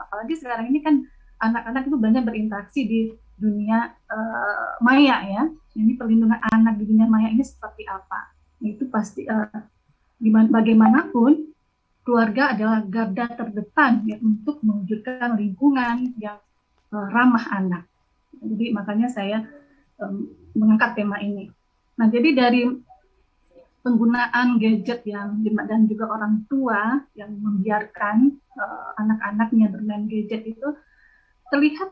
apalagi sekarang ini kan anak-anak itu banyak berinteraksi di dunia maya ya. Ini perlindungan anak di dunia maya ini seperti apa? Itu pasti bagaimanapun keluarga adalah garda terdepan ya, untuk mewujudkan lingkungan yang ramah anak. Jadi makanya saya mengangkat tema ini. Nah, jadi dari penggunaan gadget yang dan juga orang tua yang membiarkan anak-anaknya bermain gadget itu terlihat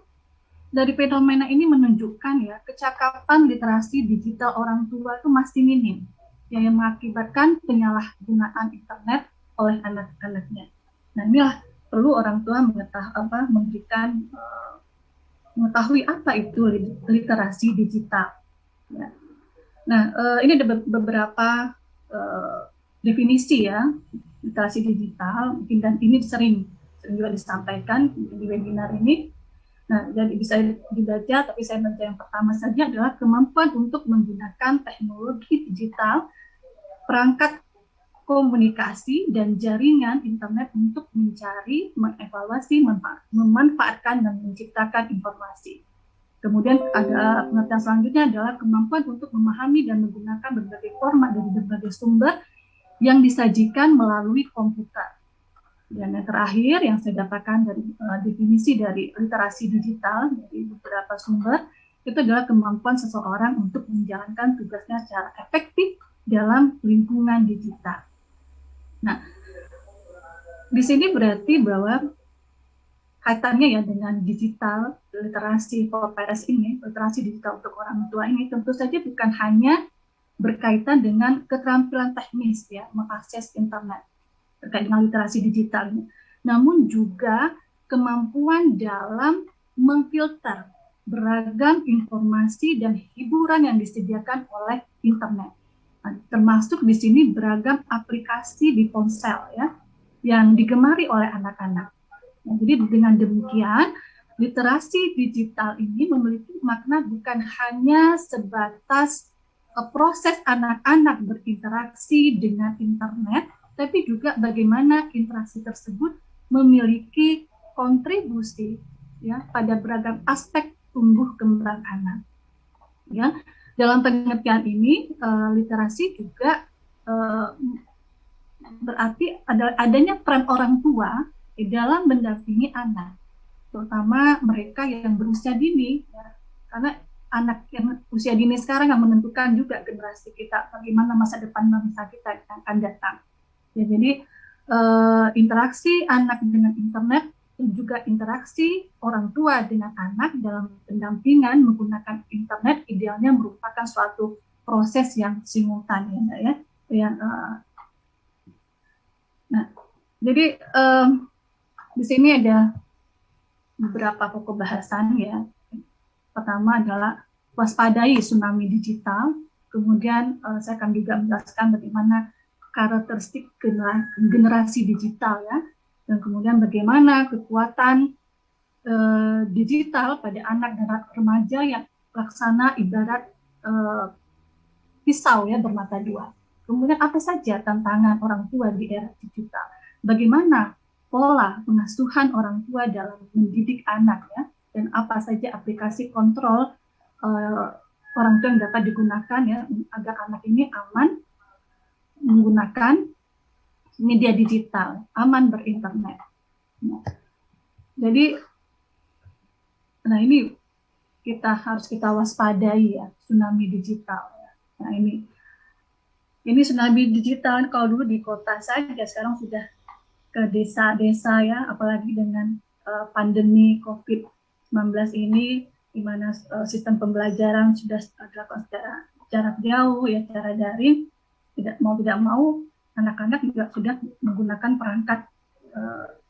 dari fenomena ini menunjukkan ya kecakapan literasi digital orang tua itu masih minim yang mengakibatkan penyalahgunaan internet oleh anak-anaknya. Nah, inilah perlu orang tua mengetahui apa itu literasi digital. Ya. Nah, ini ada beberapa definisi ya literasi digital, dan ini sering juga disampaikan di webinar ini. Nah, jadi bisa dibaca, tapi saya baca yang pertama saja adalah kemampuan untuk menggunakan teknologi digital, perangkat komunikasi, dan jaringan internet untuk mencari, mengevaluasi, memanfaatkan, dan menciptakan informasi. Kemudian ada pengertian selanjutnya adalah kemampuan untuk memahami dan menggunakan berbagai format dari berbagai sumber yang disajikan melalui komputer. Dan yang terakhir yang saya dapatkan dari definisi dari literasi digital dari beberapa sumber itu adalah kemampuan seseorang untuk menjalankan tugasnya secara efektif dalam lingkungan digital. Nah, di sini berarti bahwa kaitannya ya dengan digital literasi for parents ini, literasi digital untuk orang tua ini tentu saja bukan hanya berkaitan dengan keterampilan teknis ya, mengakses internet terkait dengan literasi digital ini, namun juga kemampuan dalam memfilter beragam informasi dan hiburan yang disediakan oleh internet. Nah, termasuk di sini beragam aplikasi di ponsel ya yang digemari oleh anak-anak. Nah, jadi dengan demikian literasi digital ini memiliki makna bukan hanya sebatas proses anak-anak berinteraksi dengan internet, tapi juga bagaimana interaksi tersebut memiliki kontribusi ya pada beragam aspek tumbuh kembang anak. Ya, dalam pengertian ini literasi juga berarti adanya peran orang tua di dalam mendampingi anak, terutama mereka yang berusia dini, ya. Karena anak yang usia dini sekarang yang menentukan juga generasi kita, bagaimana masa depan bangsa kita yang akan datang. Ya, jadi interaksi anak dengan internet dan juga interaksi orang tua dengan anak dalam pendampingan menggunakan internet idealnya merupakan suatu proses yang simultan ya, yang nah, jadi di sini ada beberapa pokok bahasan ya. Pertama adalah waspadai tsunami digital. Kemudian saya akan juga menjelaskan bagaimana karakteristik generasi digital ya, dan kemudian bagaimana kekuatan digital pada anak dan remaja yang laksana ibarat pisau ya bermata dua. Kemudian apa saja tantangan orang tua di era digital? Bagaimana pola pengasuhan orang tua dalam mendidik anak ya, dan apa saja aplikasi kontrol orang tua yang dapat digunakan ya agar anak ini aman menggunakan media digital, aman berinternet. Nah, jadi, nah ini harus kita waspadai ya, tsunami digital. Ya. Nah ini tsunami digital kalau dulu di kota saja, sekarang sudah ke desa-desa ya, apalagi dengan pandemi COVID-19 ini, di mana sistem pembelajaran sudah dilakukan secara jarak jauh ya, secara daring. Tidak mau anak-anak juga sudah menggunakan perangkat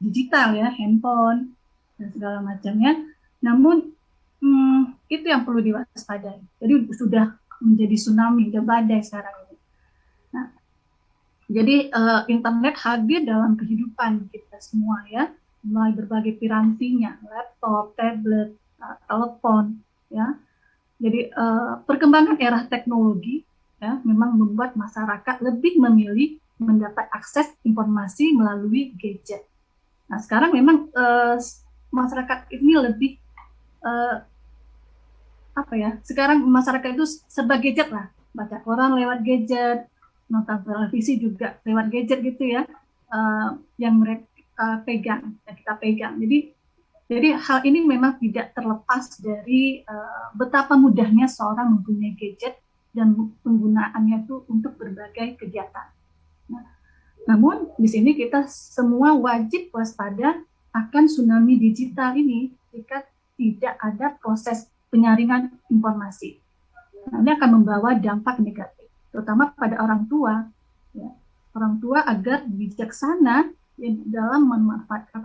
digital ya, handphone dan segala macamnya. Namun itu yang perlu diwaspadai. Jadi sudah menjadi tsunami, sudah badai sekarang ini. Nah, jadi internet hadir dalam kehidupan kita semua ya, mulai berbagai pirantinya, laptop, tablet, telepon ya. Jadi perkembangan era teknologi ya, memang membuat masyarakat lebih memilih mendapat akses informasi melalui gadget. Nah, sekarang memang masyarakat ini lebih apa ya? Sekarang masyarakat itu serba gadget lah, baca koran lewat gadget, nonton televisi juga lewat gadget gitu ya, yang mereka pegang, yang kita pegang. Jadi hal ini memang tidak terlepas dari betapa mudahnya seorang mempunyai gadget dan penggunaannya itu untuk berbagai kegiatan. Nah, namun di sini kita semua wajib waspada akan tsunami digital ini jika tidak ada proses penyaringan informasi. Nah, ini akan membawa dampak negatif, terutama pada orang tua. Ya. Orang tua agar bijaksana ya, dalam memanfaatkan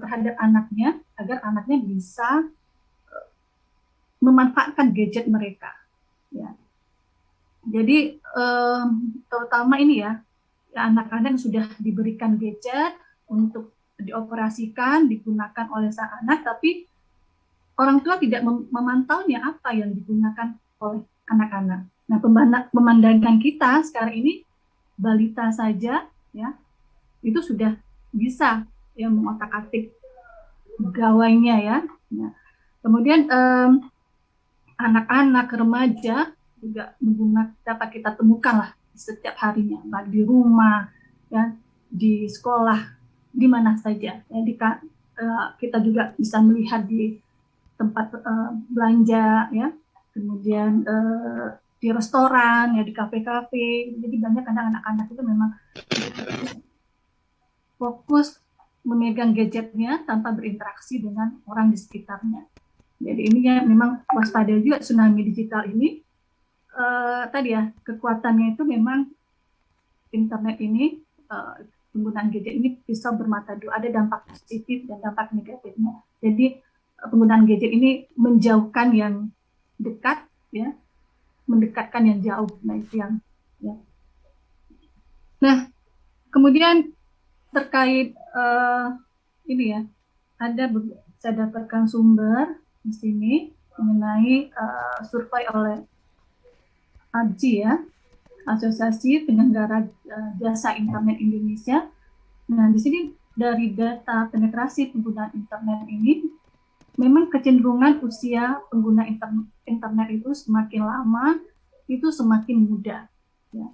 terhadap anaknya, agar anaknya bisa memanfaatkan gadget mereka. Ya. Jadi terutama ini ya, anak-anak sudah diberikan gadget untuk dioperasikan, digunakan oleh sang anak, tapi orang tua tidak memantaunya apa yang digunakan oleh anak-anak. Nah, pemandangan kita sekarang ini balita saja, ya, itu sudah bisa ya mengotak-atik gawainya ya. Nah, kemudian anak-anak remaja juga menggunakan, dapat kita temukan lah setiap harinya, baik di rumah, ya, di sekolah, di mana saja. Ya, kita juga bisa melihat di tempat belanja, ya, kemudian di restoran, ya, di kafe-kafe. Jadi banyak anak-anak itu memang fokus memegang gadgetnya tanpa berinteraksi dengan orang di sekitarnya. Jadi ini ya memang waspada juga tsunami digital ini. Tadi ya, kekuatannya itu memang internet ini, penggunaan gadget ini bisa bermata dua, ada dampak positif dan dampak negatifnya. Jadi penggunaan gadget ini menjauhkan yang dekat, ya, mendekatkan yang jauh. Nah itu yang, ya. Nah kemudian terkait ini ya, saya dapatkan sumber di sini mengenai survei oleh ABJI ya, Asosiasi Penyelenggara Jasa Internet Indonesia. Nah, di sini dari data penetrasi penggunaan internet ini, memang kecenderungan usia pengguna internet itu semakin lama, itu semakin muda. Ya.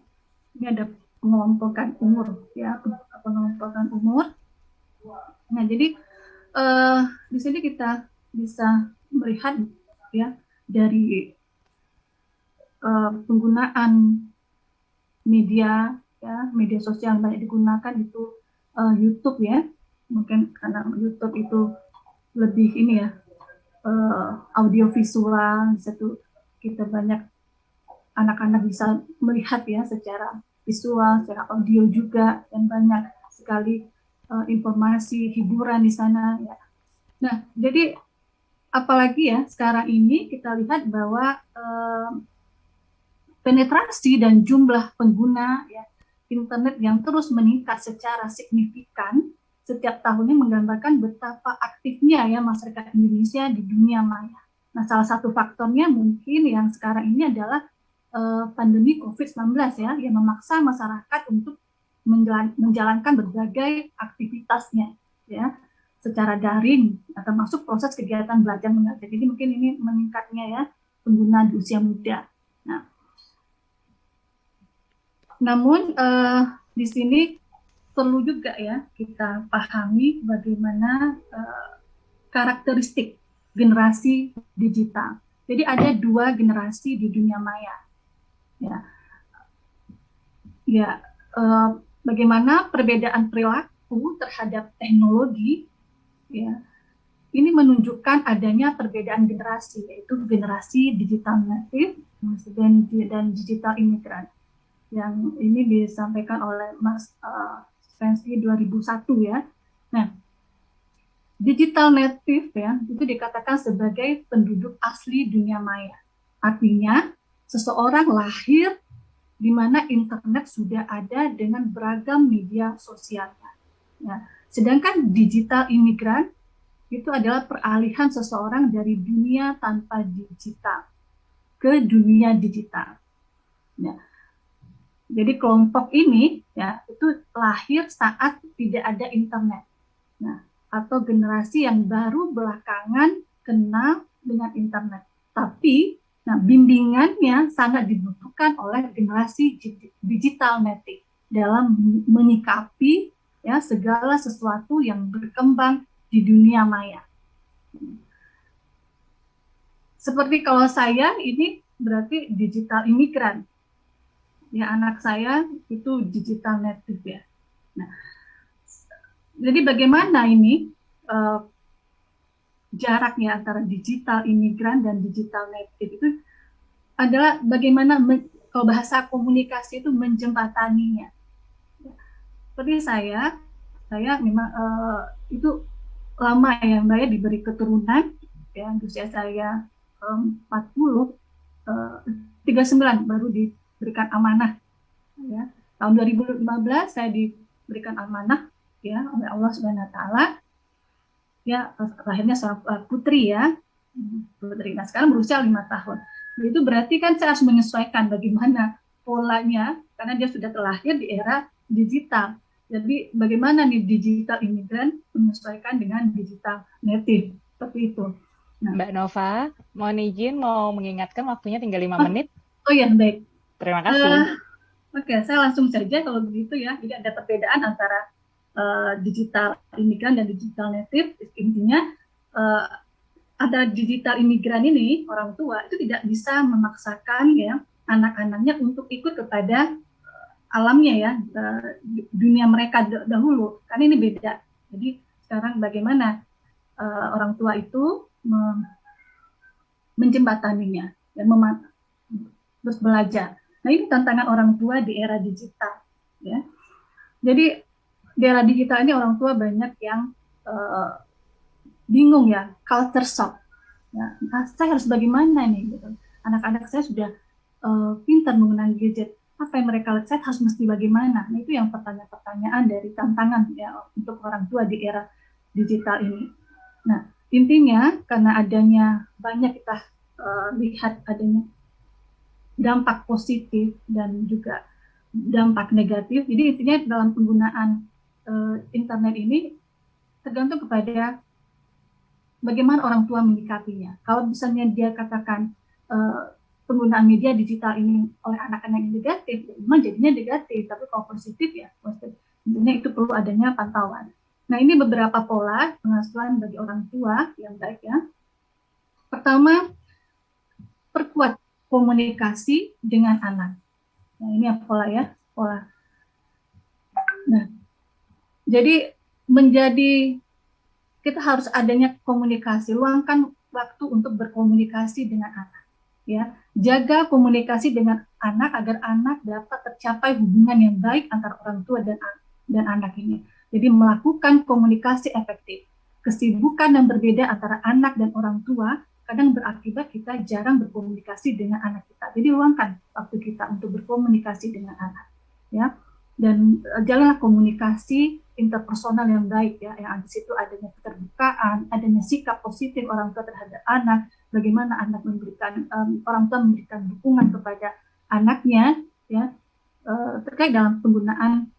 Ini ada pengelompokan umur, ya, pengelompokan umur. Nah, jadi di sini kita bisa melihat ya dari penggunaan media, ya, media sosial yang banyak digunakan itu YouTube ya, mungkin karena YouTube itu lebih ini ya, audio visual, satu kita banyak anak-anak bisa melihat ya secara visual, secara audio juga, dan banyak sekali informasi hiburan di sana ya. Nah, jadi apalagi ya sekarang ini kita lihat bahwa penetrasi dan jumlah pengguna ya internet yang terus meningkat secara signifikan setiap tahunnya menggambarkan betapa aktifnya ya masyarakat Indonesia di dunia maya. Nah, salah satu faktornya mungkin yang sekarang ini adalah pandemi COVID-19 ya, yang memaksa masyarakat untuk menjalankan berbagai aktivitasnya ya secara daring, termasuk proses kegiatan belajar mengajar. Jadi mungkin ini meningkatnya ya pengguna di usia muda. Nah, namun di sini perlu juga ya kita pahami bagaimana karakteristik generasi digital. Jadi ada dua generasi di dunia maya. Ya, ya bagaimana perbedaan perilaku terhadap teknologi, ya, ini menunjukkan adanya perbedaan generasi, yaitu generasi digital native dan digital imigran. Yang ini disampaikan oleh Mas Spensi 2001 ya. Nah, digital native ya itu dikatakan sebagai penduduk asli dunia maya. Artinya seseorang lahir di mana internet sudah ada dengan beragam media sosialnya. Ya. Sedangkan digital imigran itu adalah peralihan seseorang dari dunia tanpa digital ke dunia digital. Ya. Jadi kelompok ini ya itu lahir saat tidak ada internet. Nah, atau generasi yang baru belakangan kenal dengan internet. Tapi, nah, bimbingannya sangat dibutuhkan oleh generasi digital native dalam menyikapi ya segala sesuatu yang berkembang di dunia maya. Seperti kalau saya ini berarti digital imigran. Ya, anak saya itu digital native ya. Nah, jadi bagaimana ini jaraknya antara digital imigran dan digital native itu adalah bagaimana kalau bahasa komunikasi itu menjembataninya. Seperti saya memang itu lama ya Mbak ya diberi keturunan ya usia saya 40 39 baru diberikan amanah ya. Tahun 2015 saya diberikan amanah ya oleh Allah Subhanahu wa taala ya lahirnya seorang putri ya. Putri. Nah, sekarang berusia 5 tahun. Nah, itu berarti kan saya harus menyesuaikan bagaimana polanya karena dia sudah terlahir di era digital. Jadi bagaimana nih digital imigran menyesuaikan dengan digital native seperti itu. Nah, Mbak Nova, mohon izin mau mengingatkan waktunya tinggal 5 menit. Oh ya, baik. Terima kasih. Oke, saya langsung saja kalau begitu ya. Jadi ada perbedaan antara digital imigran dan digital native. Intinya ada digital imigran ini orang tua itu tidak bisa memaksakan ya anak-anaknya untuk ikut kepada alamnya ya dunia mereka dahulu karena ini beda. Jadi sekarang bagaimana orang tua itu menjembataninya dan terus belajar. Nah ini tantangan orang tua di era digital ya. Jadi di era digital ini orang tua banyak yang bingung ya, culture shock. Ya, saya harus bagaimana nih? Gitu. Anak-anak saya sudah pintar menggunakan gadget. Apa yang mereka lihat? Saya harus mesti bagaimana? Nah, itu yang pertanyaan-pertanyaan dari tantangan ya untuk orang tua di era digital ini. Nah, intinya karena adanya banyak kita lihat adanya dampak positif dan juga dampak negatif. Jadi intinya dalam penggunaan internet ini tergantung kepada bagaimana orang tua menyikapinya. Kalau misalnya dia katakan penggunaan media digital ini oleh anak-anak yang negatif, memang jadinya negatif. Tapi kalau positif ya positif. Intinya itu perlu adanya pantauan. Nah ini beberapa pola pengasuhan bagi orang tua yang baik ya. Pertama, perkuat komunikasi dengan anak. Nah ini pola ya, pola. Nah, jadi menjadi kita harus adanya komunikasi, luangkan waktu untuk berkomunikasi dengan anak. Ya, jaga komunikasi dengan anak agar anak dapat tercapai hubungan yang baik antara orang tua dan anak ini. Jadi melakukan komunikasi efektif. Kesibukan yang berbeda antara anak dan orang tua kadang berakibat kita jarang berkomunikasi dengan anak kita. Jadi luangkan waktu kita untuk berkomunikasi dengan anak. Ya, dan jalanlah komunikasi interpersonal yang baik ya, yang di situ adanya keterbukaan, adanya sikap positif orang tua terhadap anak, bagaimana anak memberikan orang tua memberikan dukungan kepada anaknya ya terkait dalam penggunaan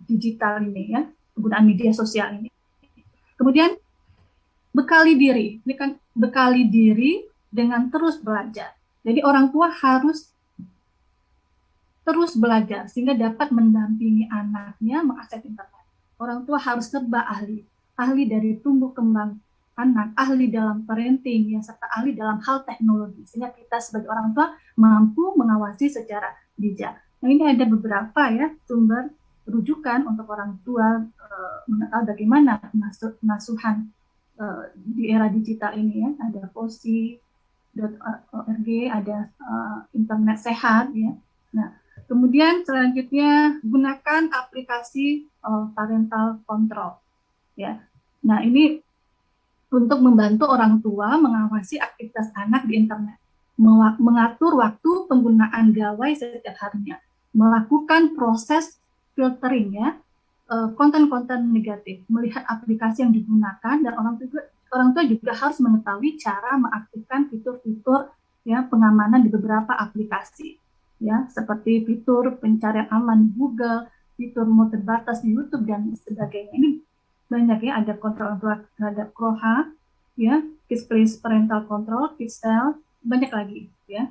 digital ini ya, penggunaan media sosial ini. Kemudian bekali diri, ini kan bekali diri dengan terus belajar. Jadi orang tua harus terus belajar sehingga dapat mendampingi anaknya mengakses internet. Orang tua harus serba ahli, ahli dari tumbuh kembang anak, ahli dalam parenting, yang serta ahli dalam hal teknologi, sehingga kita sebagai orang tua mampu mengawasi secara bijak. Nah ini ada beberapa ya sumber rujukan untuk orang tua mengetahui bagaimana pengasuhan di era digital ini ya. Ada posi.org, ada internet sehat ya. Nah, kemudian selanjutnya gunakan aplikasi parental control ya. Nah, ini untuk membantu orang tua mengawasi aktivitas anak di internet, mengatur waktu penggunaan gawai setiap harinya, melakukan proses filtering ya, konten-konten negatif, melihat aplikasi yang digunakan dan orang tua juga harus mengetahui cara mengaktifkan fitur-fitur ya pengamanan di beberapa aplikasi ya seperti fitur pencarian aman di Google, fitur mode terbatas di YouTube dan sebagainya. Ini banyak ya, ada kontrol orang tua terhadap KROHA, ya, Kids Place Parental Control, Kidstel, banyak lagi ya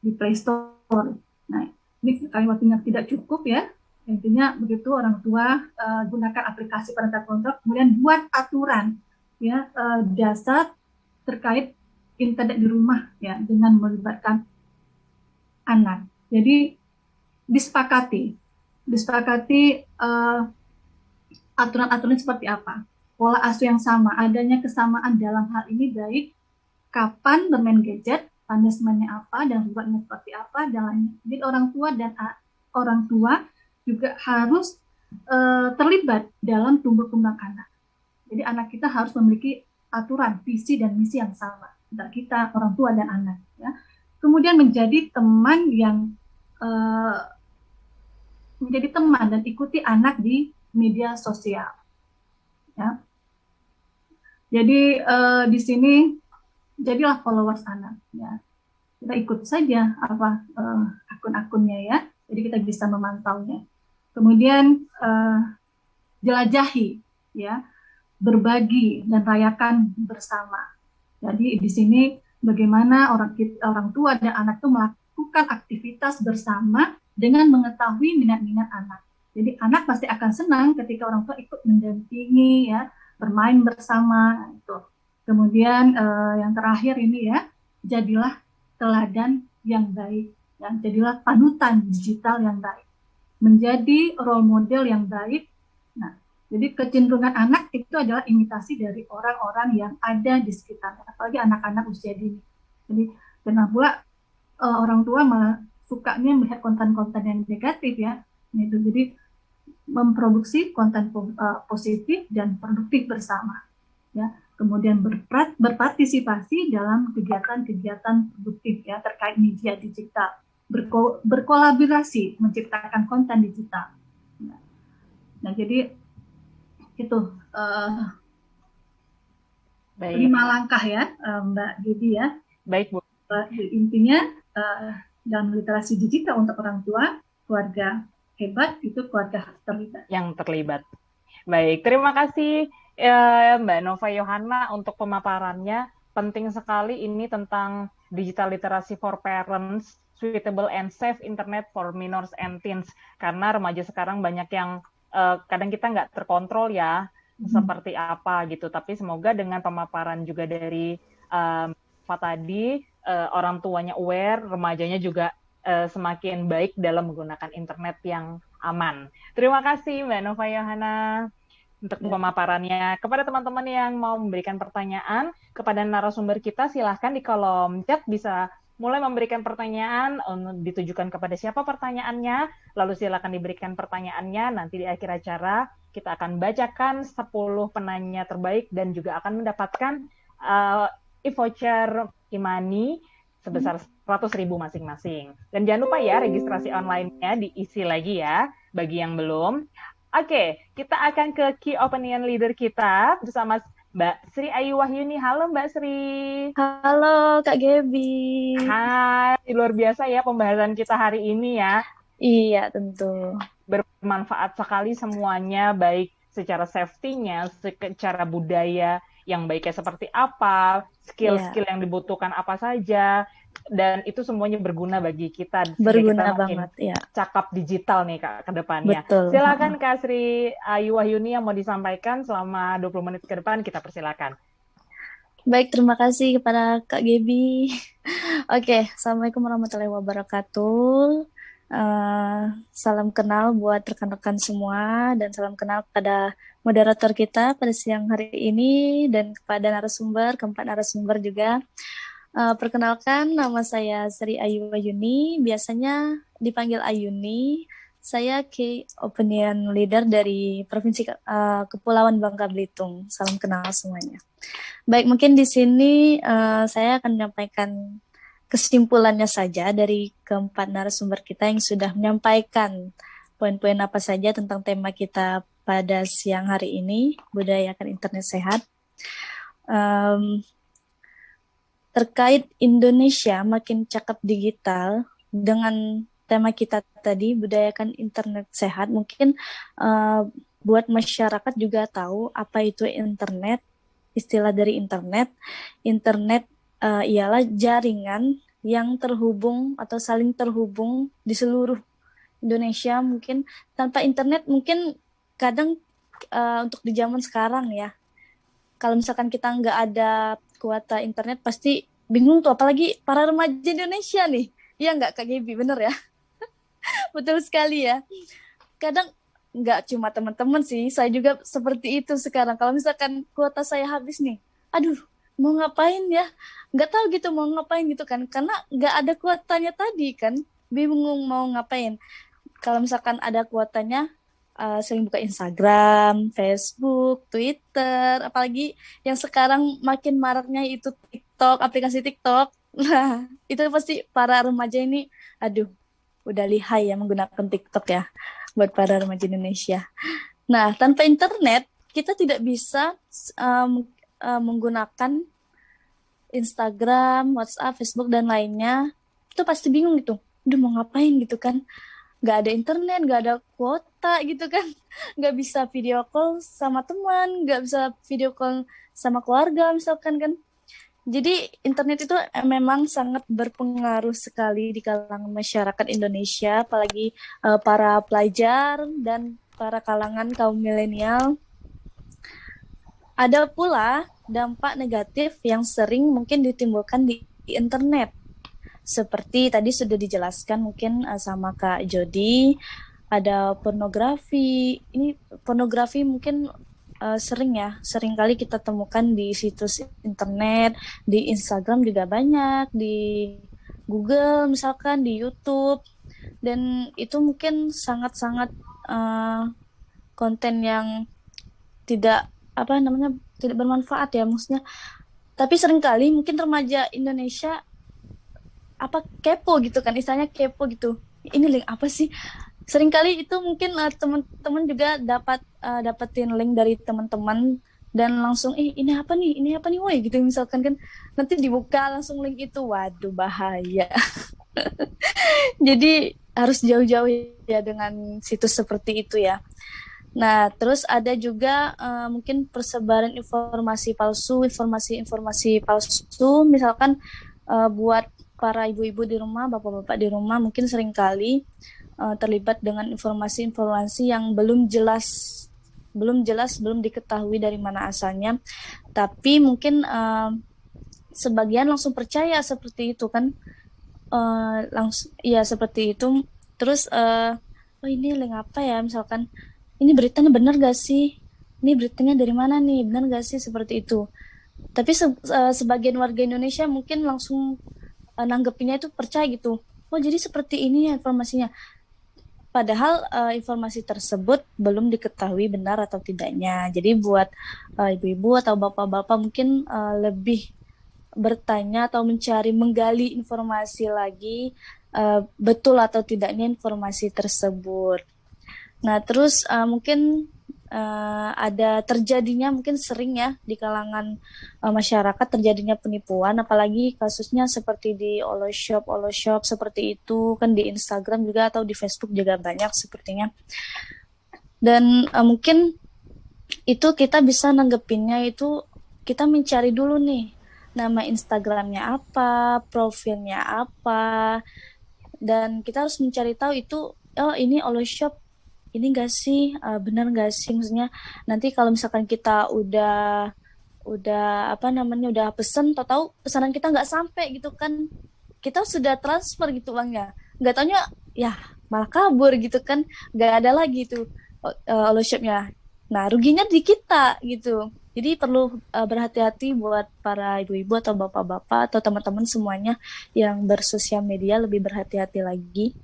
di Play Store. Nah, ini kali waktunya tidak cukup ya. Intinya begitu orang tua gunakan aplikasi parental control, kemudian buat aturan ya dasar terkait internet di rumah ya dengan melibatkan anak. Jadi disepakati, disepakati aturan-aturan seperti apa, pola asuh yang sama, adanya kesamaan dalam hal ini baik kapan bermain gadget, punishment-nya apa, dan reward-nya seperti apa, dan lainnya. Jadi orang tua juga harus terlibat dalam tumbuh kembang anak. Jadi anak kita harus memiliki aturan, visi dan misi yang sama antara kita, orang tua dan anak. Ya. Kemudian menjadi teman yang menjadi teman dan ikuti anak di media sosial. Ya. Jadi di sini jadilah followers anak. Ya. Kita ikut saja apa akun-akunnya ya. Jadi kita bisa memantaunya. Kemudian jelajahi, ya, berbagi dan rayakan bersama. Jadi di sini bagaimana orang tua dan anak itu melakukan aktivitas bersama dengan mengetahui minat-minat anak. Jadi anak pasti akan senang ketika orang tua ikut mendampingi ya, bermain bersama itu. Kemudian yang terakhir ini ya, jadilah teladan yang baik, ya, jadilah panutan digital yang baik, menjadi role model yang baik. Nah, jadi kecenderungan anak itu adalah imitasi dari orang-orang yang ada di sekitarnya, apalagi anak-anak usia dini. Jadi karena pula orang tua malah sukanya melihat konten-konten yang negatif ya, itu jadi memproduksi konten positif dan produktif bersama, ya. Kemudian berpartisipasi dalam kegiatan-kegiatan produktif ya terkait media digital, berkolaborasi menciptakan konten digital. Nah, jadi itu Baik. 5 langkah ya, Mbak Gedi ya. Baik, Bu. Intinya dalam literasi digital untuk orang tua, keluarga hebat itu keluarga terlibat. Yang terlibat. Baik, terima kasih Mbak Nova Yohana untuk pemaparannya. Penting sekali ini tentang digital literacy for parents, suitable and safe internet for minors and teens. Karena remaja sekarang banyak yang kadang kita nggak terkontrol ya, seperti apa gitu. Tapi semoga dengan pemaparan juga dari Pak tadi, orang tuanya aware, remajanya juga semakin baik dalam menggunakan internet yang aman. Terima kasih Mbak Nova Yohana untuk pemaparannya. Kepada teman-teman yang mau memberikan pertanyaan kepada narasumber kita, silahkan di kolom chat bisa mulai memberikan pertanyaan, ditujukan kepada siapa pertanyaannya, lalu silakan diberikan pertanyaannya, nanti di akhir acara kita akan bacakan 10 penanya terbaik dan juga akan mendapatkan e-voucher Imani sebesar 100.000 masing-masing. Dan jangan lupa ya, registrasi online-nya diisi lagi ya, bagi yang belum. Oke, kita akan ke key opinion leader kita bersama Mbak Sri Ayu Wahyuni. Halo Mbak Sri. Halo Kak Gebi. Hai, luar biasa ya pembahasan kita hari ini ya. Iya, tentu. Bermanfaat sekali semuanya, baik secara safety-nya, secara budaya yang baiknya seperti apa, skill-skill yang dibutuhkan apa saja, dan itu semuanya berguna bagi kita. Berguna kita banget, ya. Cakap digital nih Kak ke depannya. Betul. Silakan Kak Sri Ayu Wahyuni yang mau disampaikan selama 20 menit ke depan, kita persilakan. Baik, terima kasih kepada Kak Gebi. Oke, Assalamualaikum warahmatullahi wabarakatuh. Salam kenal buat rekan-rekan semua dan salam kenal kepada moderator kita pada siang hari ini dan kepada narasumber, keempat narasumber juga. Perkenalkan, nama saya Sri Ayu Wahyuni, biasanya dipanggil Ayuni. Saya Key Opinion Leader dari Provinsi Kepulauan Bangka Belitung. Salam kenal semuanya. Baik, mungkin di sini saya akan menyampaikan kesimpulannya saja dari keempat narasumber kita yang sudah menyampaikan poin-poin apa saja tentang tema kita pada siang hari ini, budayakan internet sehat. Terkait Indonesia makin cakap digital, dengan tema kita tadi, budayakan internet sehat, mungkin buat masyarakat juga tahu apa itu internet. Istilah dari internet. Internet ialah jaringan yang terhubung atau saling terhubung di seluruh Indonesia. Mungkin tanpa internet mungkin kadang untuk di zaman sekarang ya, kalau misalkan kita nggak ada kuota internet pasti bingung tuh, apalagi para remaja Indonesia nih. Iya nggak Kak Gaby, bener ya? Betul sekali ya. Kadang nggak cuma teman-teman sih, saya juga seperti itu sekarang. Kalau misalkan kuota saya habis nih, aduh, mau ngapain ya? Nggak tahu gitu mau ngapain gitu kan, karena nggak ada kuotanya tadi kan, bingung mau ngapain. Kalau misalkan ada kuotanya, sering buka Instagram, Facebook, Twitter, apalagi yang sekarang makin maraknya itu TikTok, aplikasi TikTok. Nah, itu pasti para remaja ini, aduh, udah lihai ya menggunakan TikTok ya, buat para remaja Indonesia. Nah, tanpa internet, kita tidak bisa menggunakan Instagram, WhatsApp, Facebook, dan lainnya. Itu pasti bingung gitu. Aduh, mau ngapain gitu kan. Nggak ada internet, nggak ada kuota gitu kan. Nggak bisa video call sama teman, nggak bisa video call sama keluarga misalkan kan. Jadi internet itu memang sangat berpengaruh sekali di kalangan masyarakat Indonesia, apalagi para pelajar dan para kalangan kaum milenial. Ada pula dampak negatif yang sering mungkin ditimbulkan di internet. Seperti tadi sudah dijelaskan mungkin sama Kak Jody, ada pornografi. Ini pornografi mungkin sering kali kita temukan di situs internet, di Instagram juga banyak, di Google misalkan, di YouTube, dan itu mungkin sangat-sangat konten yang tidak tidak bermanfaat ya maksudnya. Tapi seringkali mungkin remaja Indonesia kepo gitu kan, istilahnya kepo gitu. Ini link apa sih? Seringkali itu mungkin teman-teman juga dapetin link dari teman-teman dan langsung ini apa nih woi gitu misalkan kan, nanti dibuka langsung link itu, waduh bahaya. Jadi harus jauh-jauh ya dengan situs seperti itu ya. Nah, terus ada juga mungkin persebaran informasi palsu, informasi palsu, misalkan buat para ibu-ibu di rumah, bapak-bapak di rumah mungkin seringkali terlibat dengan informasi-informasi yang belum jelas, belum diketahui dari mana asalnya, tapi mungkin sebagian langsung percaya seperti itu kan, langsung ya seperti itu. Terus ini link apa ya misalkan, ini beritanya benar gak sih? Ini beritanya dari mana nih? Benar gak sih seperti itu? Tapi sebagian warga Indonesia mungkin langsung nanggepinnya itu percaya gitu. Oh jadi seperti ini ya informasinya. Padahal informasi tersebut belum diketahui benar atau tidaknya. Jadi buat ibu-ibu atau bapak-bapak mungkin lebih bertanya atau menggali informasi lagi, betul atau tidaknya informasi tersebut. Nah, terus mungkin ada terjadinya mungkin sering ya di kalangan masyarakat terjadinya penipuan, apalagi kasusnya seperti di Oloshop seperti itu kan, di Instagram juga atau di Facebook juga banyak sepertinya. Dan mungkin itu kita bisa nanggepinnya itu kita mencari dulu nih nama Instagramnya apa, profilnya apa, dan kita harus mencari tahu itu, oh ini Oloshop ini gak sih, benar gak sih, maksudnya nanti kalau misalkan kita udah pesen, tahu pesanan kita nggak sampai gitu kan, kita sudah transfer gitu uangnya, nggak taunya ya malah kabur gitu kan, nggak ada lagi itu Oloshopnya. Nah ruginya di kita gitu. Jadi perlu berhati-hati buat para ibu-ibu atau bapak-bapak atau teman-teman semuanya yang bersosial media, lebih berhati-hati lagi.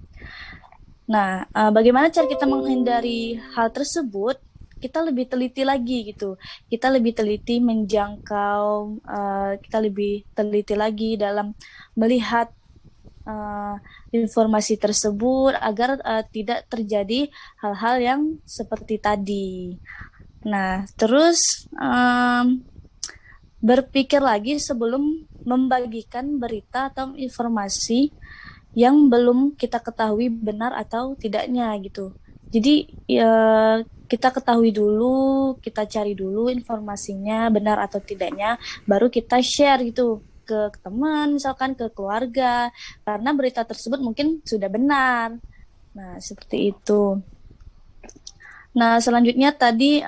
Nah, bagaimana cara kita menghindari hal tersebut? Kita lebih teliti lagi gitu. Kita lebih teliti menjangkau, kita lebih teliti lagi dalam melihat informasi tersebut agar tidak terjadi hal-hal yang seperti tadi. Nah, terus berpikir lagi sebelum membagikan berita atau informasi yang belum kita ketahui benar atau tidaknya gitu. Jadi ya kita ketahui dulu, kita cari dulu informasinya benar atau tidaknya, baru kita share gitu ke teman, misalkan ke keluarga, karena berita tersebut mungkin sudah benar. Nah, seperti itu. Nah, selanjutnya tadi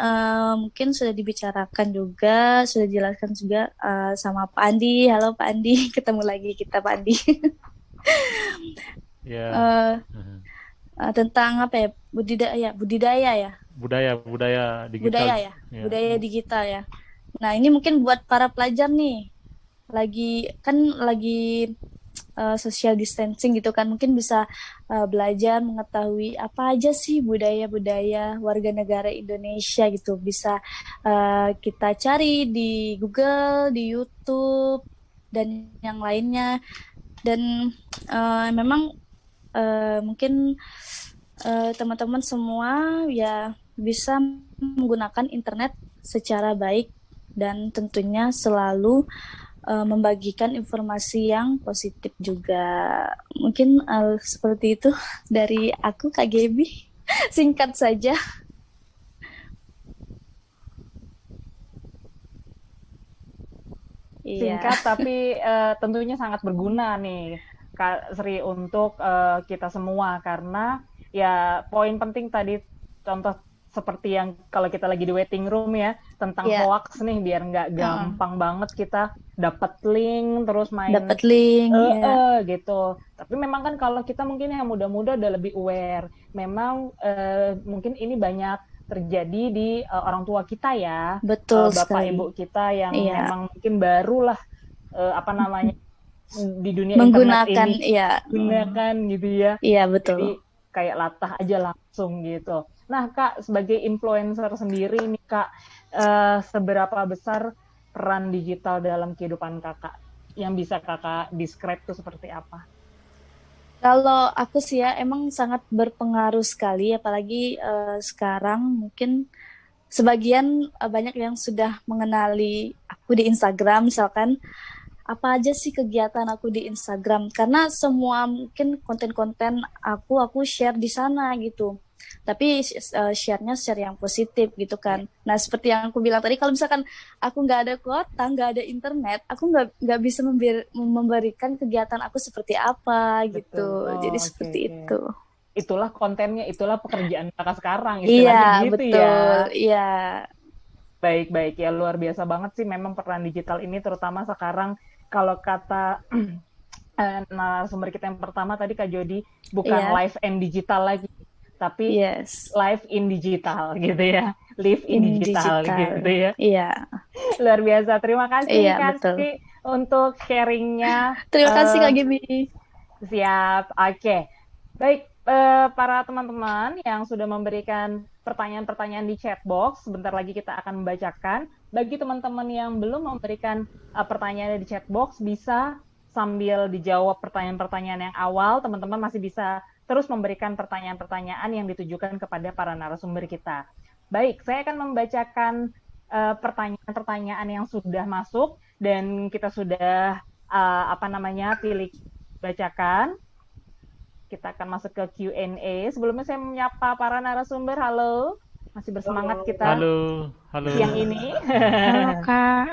mungkin sudah dibicarakan juga, sudah dijelaskan juga sama Pak Andi. Halo Pak Andi, ketemu lagi kita Pak Andi. Ya, Eh, tentang apa ya, budidaya ya, budaya digital. budaya ya, Ya. budaya digital ya. Nah, ini mungkin buat para pelajar nih, lagi social distancing gitu kan, mungkin bisa belajar mengetahui apa aja sih budaya-budaya warga negara Indonesia gitu. Bisa kita cari di Google, di YouTube, dan yang lainnya. Dan memang mungkin teman-teman semua ya bisa menggunakan internet secara baik dan tentunya selalu membagikan informasi yang positif juga. Mungkin seperti itu dari aku, Kak Gaby. Singkat saja. Singkat tapi tentunya sangat berguna nih Kak Sri untuk kita semua, karena ya poin penting tadi contoh seperti yang kalau kita lagi di waiting room ya, tentang hoax nih, biar nggak gampang banget kita dapat link terus main gitu. Tapi memang kan kalau kita mungkin yang muda-muda udah lebih aware, memang mungkin ini banyak terjadi di orang tua kita ya, betul bapak sekali. Ibu kita yang memang mungkin barulah di dunia menggunakan internet ini, gunakan gitu ya. Iya, betul. Jadi kayak latah aja langsung gitu. Nah Kak, sebagai influencer sendiri nih Kak, seberapa besar peran digital dalam kehidupan Kakak? Yang bisa Kakak describe tuh seperti apa? Kalau aku sih ya emang sangat berpengaruh sekali, apalagi sekarang mungkin sebagian banyak yang sudah mengenali aku di Instagram misalkan. Apa aja sih kegiatan aku di Instagram, karena semua mungkin konten-konten aku share di sana gitu, tapi share-nya share yang positif gitu kan. Nah, seperti yang aku bilang tadi, kalau misalkan aku nggak ada kuota, nggak ada internet, aku nggak bisa memberikan kegiatan aku seperti apa gitu. Jadi seperti itu. Itulah kontennya, itulah pekerjaan Kakak sekarang, istilahnya gitu betul, ya. Iya. Baik ya, luar biasa banget sih memang peran digital ini, terutama sekarang. Kalau kata narasumber kita yang pertama tadi Kak Jody, bukan live and digital lagi, tapi live in digital gitu ya, live in digital gitu ya. Iya. Luar biasa, terima kasih Kak Sri untuk sharingnya. Terima kasih Kak Gaby. Siap, oke. Baik, para teman-teman yang sudah memberikan pertanyaan-pertanyaan di chat box, sebentar lagi kita akan membacakan. Bagi teman-teman yang belum memberikan pertanyaan di chat box, bisa sambil dijawab pertanyaan-pertanyaan yang awal, teman-teman masih bisa terus memberikan pertanyaan-pertanyaan yang ditujukan kepada para narasumber kita. Baik, saya akan membacakan pertanyaan-pertanyaan yang sudah masuk dan kita sudah pilih bacakan. Kita akan masuk ke Q&A. Sebelumnya saya menyapa para narasumber. Halo. Masih bersemangat kita. Halo. Siang ini. Halo, Kak.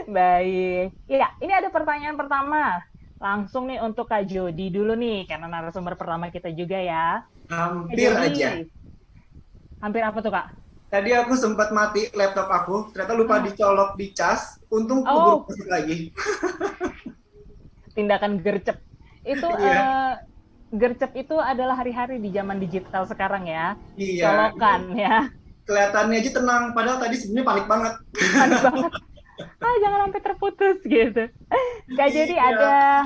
Baik. Ya, ini ada pertanyaan pertama. Langsung nih untuk Kak Jody dulu nih, karena narasumber pertama kita juga ya. Hampir aja. Hampir apa tuh, Kak? Tadi aku sempat mati laptop aku, ternyata lupa dicolok di cas. Untung keburu masuk lagi. Tindakan gercep. Itu gercep itu adalah hari-hari di zaman digital sekarang ya. Iya. Colokan ya. Kelihatannya aja tenang, padahal tadi sebenarnya panik banget. Panik banget. Jangan sampai terputus gitu. Kak Jody, ada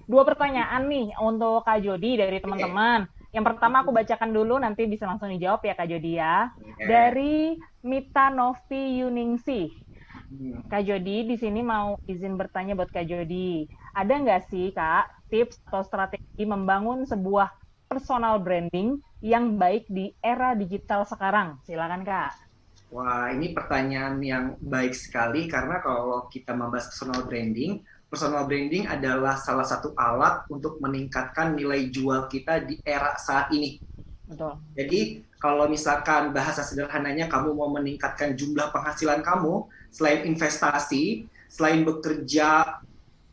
2 pertanyaan nih untuk Kak Jody dari teman-teman. Yang pertama aku bacakan dulu, nanti bisa langsung dijawab ya Kak Jody ya. Dari Mita Novi Yuningsih. Kak Jody, di sini mau izin bertanya buat Kak Jody. Ada nggak sih Kak tips atau strategi membangun sebuah personal branding yang baik di era digital sekarang? Silakan Kak. Wah, ini pertanyaan yang baik sekali, karena kalau kita membahas personal branding adalah salah satu alat untuk meningkatkan nilai jual kita di era saat ini. Betul. Jadi kalau misalkan bahasa sederhananya kamu mau meningkatkan jumlah penghasilan kamu, selain investasi, selain bekerja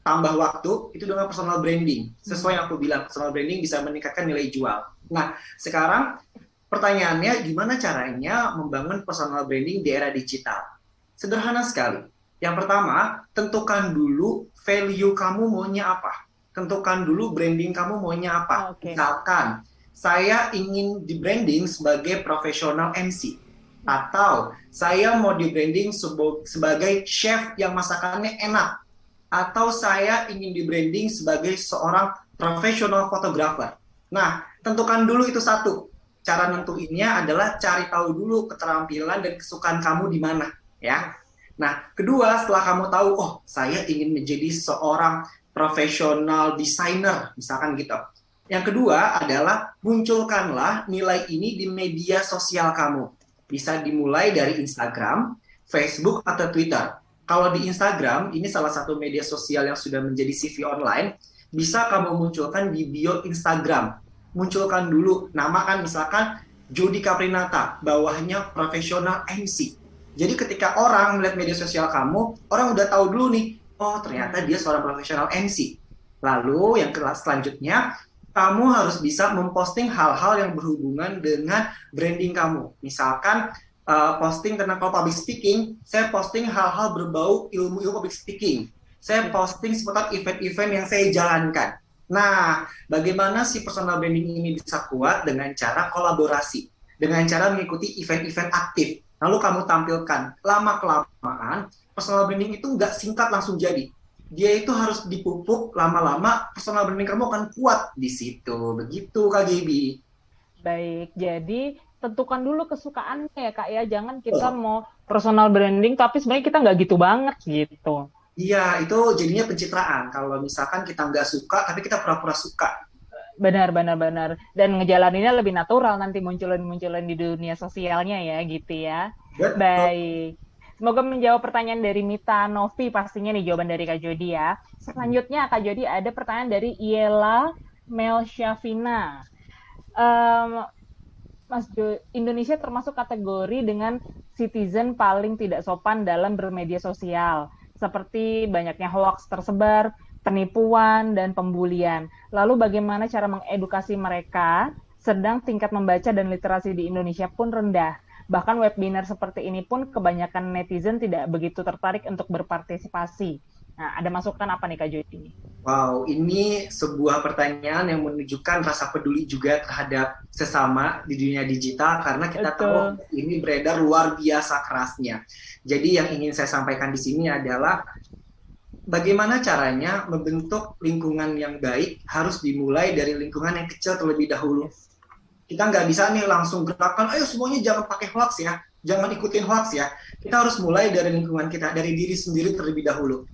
tambah waktu, itu dengan personal branding. Sesuai yang aku bilang, personal branding bisa meningkatkan nilai jual. Nah, sekarang pertanyaannya gimana caranya membangun personal branding di era digital? Sederhana sekali. Yang pertama, tentukan dulu value kamu maunya apa. Tentukan dulu branding kamu maunya apa. Misalkan, saya ingin di branding sebagai profesional MC. Atau saya mau di branding sebagai chef yang masakannya enak. Atau saya ingin di branding sebagai seorang profesional fotografer. Nah, tentukan dulu itu satu. Cara nentuinnya adalah cari tahu dulu keterampilan dan kesukaan kamu di mana, ya. Nah, kedua, setelah kamu tahu, oh, saya ingin menjadi seorang profesional desainer, misalkan gitu. Yang kedua adalah munculkanlah nilai ini di media sosial kamu. Bisa dimulai dari Instagram, Facebook, atau Twitter. Kalau di Instagram, ini salah satu media sosial yang sudah menjadi CV online, bisa kamu munculkan di bio Instagram. Munculkan dulu, nama kan misalkan Jody Caprinata, bawahnya profesional MC. Jadi ketika orang melihat media sosial kamu, orang udah tahu dulu nih, oh ternyata dia seorang profesional MC. Lalu yang selanjutnya, kamu harus bisa memposting hal-hal yang berhubungan dengan branding kamu. Misalkan posting tentang kalau public speaking, saya posting hal-hal berbau ilmu public speaking. Saya posting seputar event-event yang saya jalankan. Nah, bagaimana si personal branding ini bisa kuat dengan cara kolaborasi, dengan cara mengikuti event-event aktif. Lalu kamu tampilkan, lama-kelamaan, personal branding itu nggak singkat langsung jadi. Dia itu harus dipupuk lama-lama, personal branding kamu akan kuat di situ. Begitu, Kak Gaby. Baik, jadi tentukan dulu kesukaannya ya Kak ya. Jangan kita mau personal branding, tapi sebenarnya kita nggak gitu banget gitu. Iya, itu jadinya pencitraan. Kalau misalkan kita nggak suka, tapi kita pura-pura suka. Benar. Dan ngejalaninnya lebih natural nanti munculin di dunia sosialnya ya gitu ya. Betul. Baik. Semoga menjawab pertanyaan dari Mita Novi, pastinya nih jawaban dari Kak Jody ya. Selanjutnya Kak Jody ada pertanyaan dari Iela Melsyafina. Mas Indonesia termasuk kategori dengan citizen paling tidak sopan dalam bermedia sosial, seperti banyaknya hoax tersebar, penipuan, dan pembulian. Lalu bagaimana cara mengedukasi mereka, sedang tingkat membaca dan literasi di Indonesia pun rendah. Bahkan webinar seperti ini pun kebanyakan netizen tidak begitu tertarik untuk berpartisipasi. Nah, ada masukan apa nih Kak Jody? Wow, ini sebuah pertanyaan yang menunjukkan rasa peduli juga terhadap sesama di dunia digital, karena kita tahu ini beredar luar biasa kerasnya. Jadi yang ingin saya sampaikan di sini adalah bagaimana caranya membentuk lingkungan yang baik harus dimulai dari lingkungan yang kecil terlebih dahulu. Kita nggak bisa nih langsung gerakan, ayo semuanya jangan pakai hoax ya, jangan ikutin hoax ya. Kita harus mulai dari lingkungan kita, dari diri sendiri terlebih dahulu.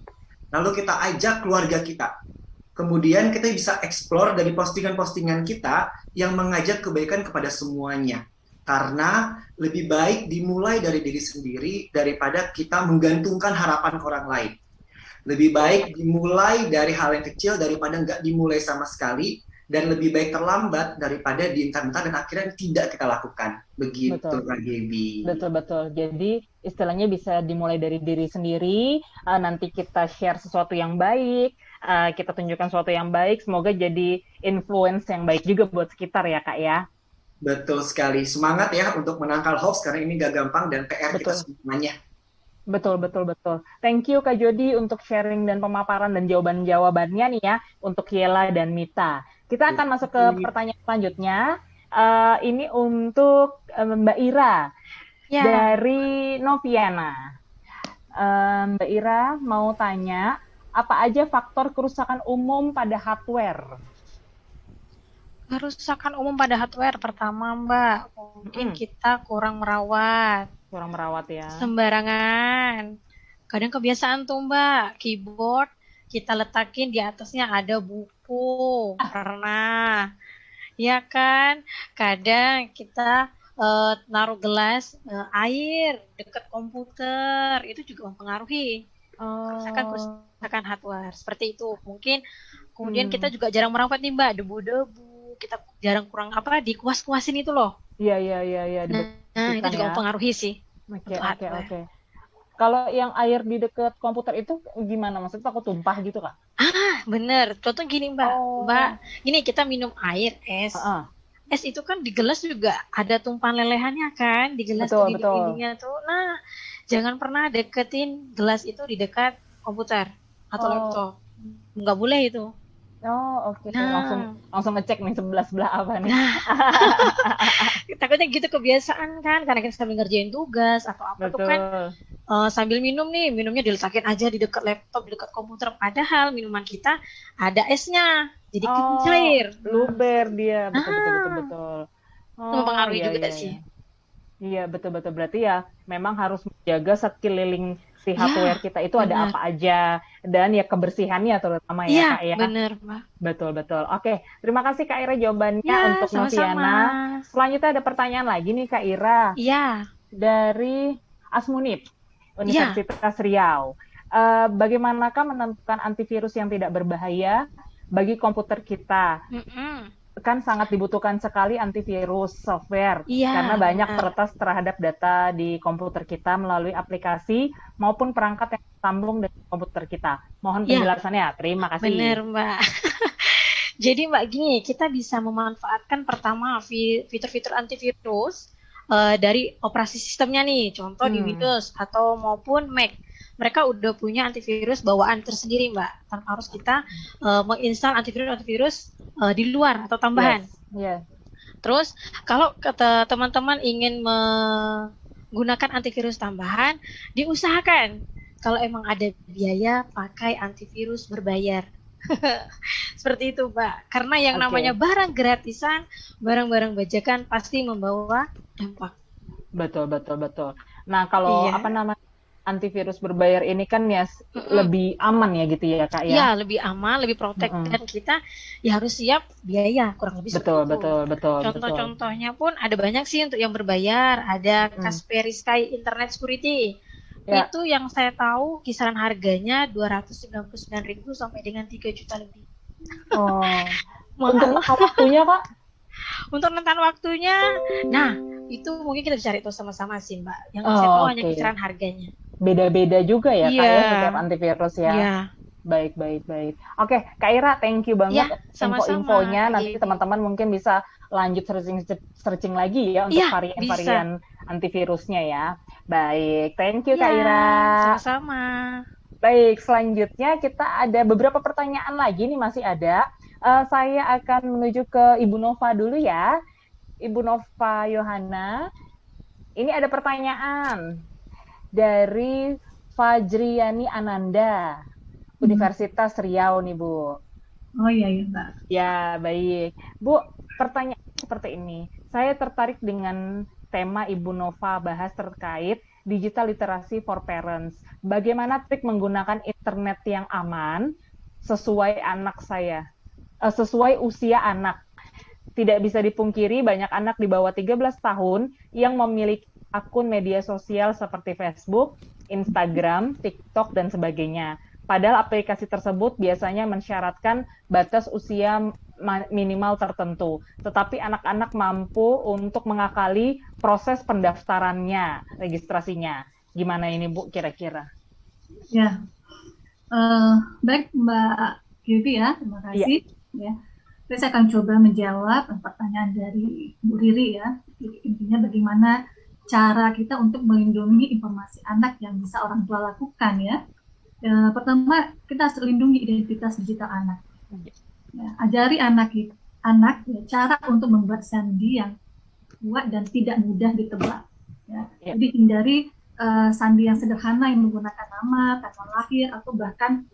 Lalu kita ajak keluarga kita. Kemudian kita bisa explore dari postingan-postingan kita yang mengajak kebaikan kepada semuanya. Karena lebih baik dimulai dari diri sendiri daripada kita menggantungkan harapan ke orang lain. Lebih baik dimulai dari hal yang kecil daripada nggak dimulai sama sekali. Dan lebih baik terlambat daripada diintar-intar dan akhirnya tidak kita lakukan. Begitu, Kak Gaby. Betul. Jadi istilahnya bisa dimulai dari diri sendiri, nanti kita share sesuatu yang baik, kita tunjukkan sesuatu yang baik, semoga jadi influence yang baik juga buat sekitar ya Kak ya. Betul sekali. Semangat ya untuk menangkal hoax, karena ini gak gampang dan PR kita semuanya. Betul. Thank you Kak Jody untuk sharing dan pemaparan dan jawaban-jawabannya nih ya untuk Yela dan Mita. Kita akan masuk ke pertanyaan selanjutnya. Ini untuk Mbak Ira dari Noviana. Mbak Ira mau tanya, apa aja faktor kerusakan umum pada hardware? Kerusakan umum pada hardware pertama Mbak, mungkin kita kurang merawat ya. Sembarangan. Kadang kebiasaan tuh Mbak, keyboard kita letakin di atasnya ada buku. Pernah. Ya kan? Kadang kita naruh gelas air dekat komputer, itu juga mempengaruhi kerusakan hardware. Seperti itu. Mungkin kemudian kita juga jarang merawat nih Mbak, debu-debu, kita jarang kurang dikuas-kuasin itu loh. Iya, Nah, itu juga mempengaruhi sih Oke, untuk hardware. oke. Kalau yang air di dekat komputer itu gimana? Maksudnya takut tumpah gitu, Kak? Bener. Contoh gini, Mbak. Oh. Mbak, ini kita minum air, es. Es itu kan di gelas juga ada tumpahan lelehannya kan, di gelas tuh dinding-dindingnya tuh. Nah, jangan pernah deketin gelas itu di dekat komputer atau laptop. Nggak boleh itu. Oh, oke. Langsung ngecek nih sebelah apa nih. Takutnya gitu kebiasaan kan, karena kita sambil ngerjain tugas atau apa tuh kan, sambil minum nih, minumnya diletakin aja di dekat laptop, di dekat komputer. Padahal minuman kita ada esnya, jadi cair. Luber dia, betul. Itu mempengaruhi juga sih. Iya, betul. Berarti ya memang harus menjaga sekeliling si hardware kita itu ada apa aja, dan ya kebersihannya terutama ya, Kak ya. Bener, Mbak. Betul. Oke, terima kasih Kak Ira jawabannya untuk Noviana. Selanjutnya ada pertanyaan lagi nih Kak Ira. Iya. Dari Asmunip, Universitas Riau. Bagaimanakah menentukan antivirus yang tidak berbahaya bagi komputer kita? Kan sangat dibutuhkan sekali antivirus software karena banyak peretas terhadap data di komputer kita melalui aplikasi maupun perangkat yang tersambung dengan komputer kita. Mohon penjelasannya. Terima kasih. Benar, Mbak. Jadi Mbak gini, kita bisa memanfaatkan pertama fitur-fitur antivirus dari operasi sistemnya nih, contoh di Windows atau maupun Mac. Mereka udah punya antivirus bawaan tersendiri, Mbak. Tanpa harus kita menginstal antivirus di luar atau tambahan. Yes. Terus kalau teman-teman ingin menggunakan antivirus tambahan, diusahakan kalau emang ada biaya pakai antivirus berbayar. Seperti itu, Mbak. Karena yang namanya barang gratisan, barang-barang bajakan pasti membawa dampak. Betul. Nah, kalau antivirus berbayar ini kan ya lebih aman ya gitu ya, Kak ya? Iya, lebih aman, lebih protect, dan kita ya harus siap biaya kurang lebih seperti itu. Betul. Contoh-contohnya pun ada banyak sih untuk yang berbayar. Ada Kaspersky Sky Internet Security. Itu yang saya tahu kisaran harganya 299.000 sampai dengan 3 juta lebih. Untuk waktunya, Kak? Untuk rentan waktunya, nah itu mungkin kita cari tahu sama-sama sih, Mbak. Yang saya tahu hanya kisaran harganya. Beda-beda juga ya, Kak ya, setiap antivirus ya. Iya. Baik. Oke, Kak Ira, thank you banget info-infonya. Nanti teman-teman mungkin bisa lanjut searching lagi ya untuk varian-varian antivirusnya ya. Baik, thank you Kak Ira. Sama-sama. Baik, selanjutnya kita ada beberapa pertanyaan lagi nih, masih ada. Saya akan menuju ke Ibu Nova dulu ya. Ibu Nova Yohana. Ini ada pertanyaan dari Fajriani Ananda, Universitas Riau nih, Bu. Oh iya, Mbak. Ya, baik. Bu, pertanyaan seperti ini. Saya tertarik dengan tema Ibu Nova bahas terkait digital literasi for parents. Bagaimana trik menggunakan internet yang aman sesuai sesuai usia anak. Tidak bisa dipungkiri banyak anak di bawah 13 tahun yang memiliki akun media sosial seperti Facebook, Instagram, TikTok, dan sebagainya. Padahal aplikasi tersebut biasanya mensyaratkan batas usia minimal tertentu. Tetapi anak-anak mampu untuk mengakali proses pendaftarannya, registrasinya. Gimana ini, Bu, kira-kira? Ya, baik Mbak Gaby ya, terima kasih. Ya. Saya akan coba menjawab pertanyaan dari Bu Riri ya. Intinya bagaimana cara kita untuk melindungi informasi anak yang bisa orang tua lakukan ya. Pertama, kita harus lindungi identitas digital anak. Ya, ajari anak ya, cara untuk membuat sandi yang kuat dan tidak mudah ditebak. Ya. Jadi hindari sandi yang sederhana yang menggunakan nama, tanggal lahir, atau bahkan